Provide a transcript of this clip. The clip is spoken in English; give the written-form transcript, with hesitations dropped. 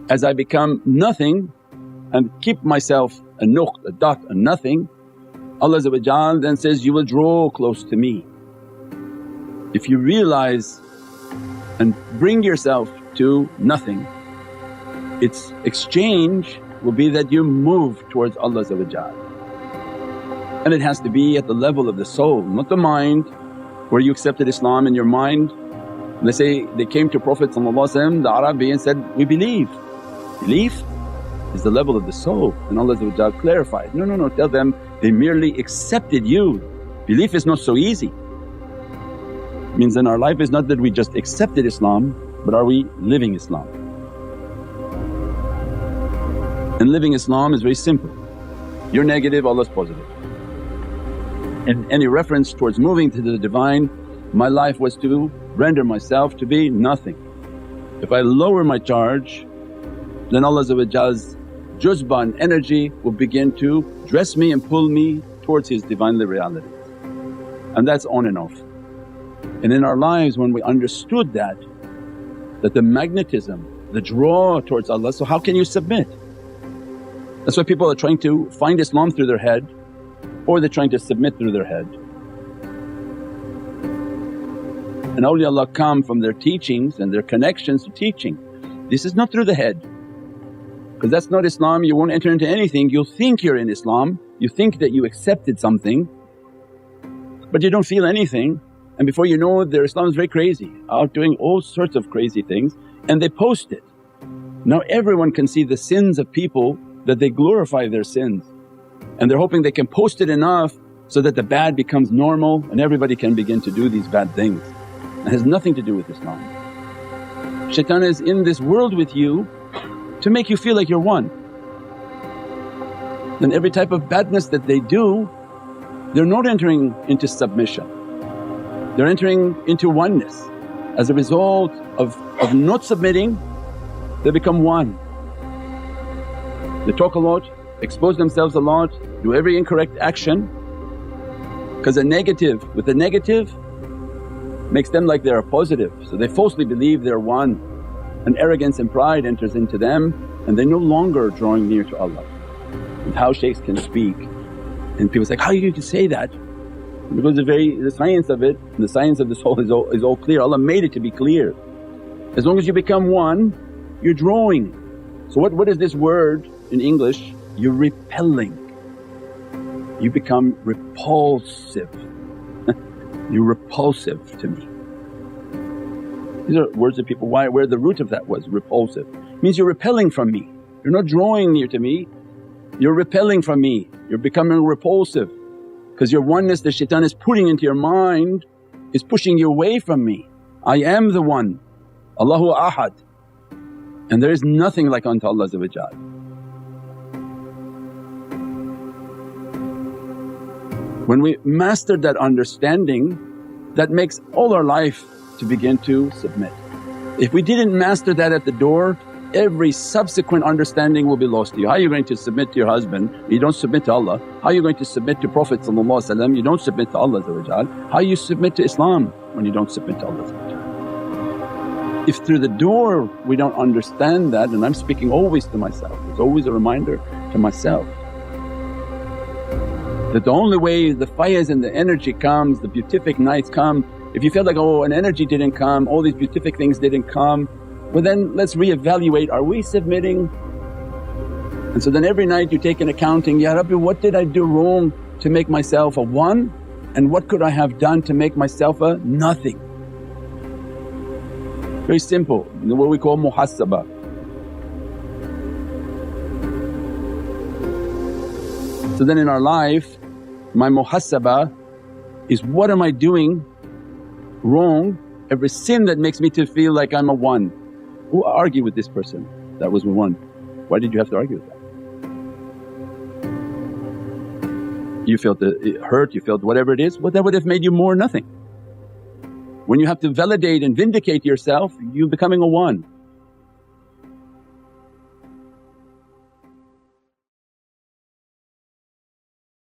As I become nothing and keep myself a nuqt, a dot, a nothing, Allah then says, you will draw close to me. If you realize and bring yourself to nothing, its exchange will be that you move towards Allah. And it has to be at the level of the soul, not the mind, where you accepted Islam in your mind. And they say they came to Prophet the Arabi and said, we believe. Belief is the level of the soul, and Allah clarified, no, tell them they merely accepted you. Belief is not so easy. Means in our life is not that we just accepted Islam, but are we living Islam? And living Islam is very simple. You're negative, Allah's positive. And any reference towards moving to the Divine, my life was to render myself to be nothing. If I lower my charge, then Allah's juzba and energy will begin to dress me and pull me towards His Divinely realities, and that's on and off. And in our lives when we understood that the magnetism, the draw towards Allah, so how can you submit? That's why people are trying to find Islam through their head, or they're trying to submit through their head. And awliyaullah come from their teachings and their connections to teaching. This is not through the head, because that's not Islam. You won't enter into anything. You'll think you're in Islam, you think that you accepted something but you don't feel anything, and before you know it their Islam is very crazy, out doing all sorts of crazy things, and they post it. Now everyone can see the sins of people, that they glorify their sins, and they're hoping they can post it enough so that the bad becomes normal and everybody can begin to do these bad things. It has nothing to do with Islam. Shaitan is in this world with you to make you feel like you're one. Then every type of badness that they do, they're not entering into submission, they're entering into oneness. As a result of not submitting, they become one. They talk a lot, expose themselves a lot, do every incorrect action, because a negative with a negative makes them like they're a positive, so they falsely believe they're one, and arrogance and pride enters into them and they're no longer drawing near to Allah. And how shaykhs can speak, and people say, how you can say that? Because the science of it, the science of the soul is all clear. Allah made it to be clear. As long as you become one, you're drawing. So what is this word in English? You're repelling. You become repulsive. You're repulsive to me. These are words that people, where the root of that was repulsive. Means you're repelling from me, you're not drawing near to me, you're repelling from me, you're becoming repulsive. Because your oneness that shaitan is putting into your mind is pushing you away from me. I am the one, Allahu Ahad, and there is nothing like unto Allah. When we mastered that understanding, that makes all our life to begin to submit. If we didn't master that at the door, every subsequent understanding will be lost to you. How are you going to submit to your husband? You don't submit to Allah. How are you going to submit to Prophet? You don't submit to Allah. How you submit to Islam when you don't submit to Allah? If through the door we don't understand that, and I'm speaking always to myself, it's always a reminder to myself that the only way the fires and the energy comes, the beatific nights come. If you feel like, oh an energy didn't come, all these beatific things didn't come, well then let's reevaluate, are we submitting? And so then every night you take an accounting, Ya Rabbi, what did I do wrong to make myself a one, and what could I have done to make myself a nothing? Very simple, what we call muhasabah. So then in our life, my muhasabah is, what am I doing wrong? Every sin that makes me to feel like I'm a one. Who argued with this person that was one? Why did you have to argue with that? You felt hurt, you felt whatever it is, well that would have made you more nothing. When you have to validate and vindicate yourself, you're becoming a one.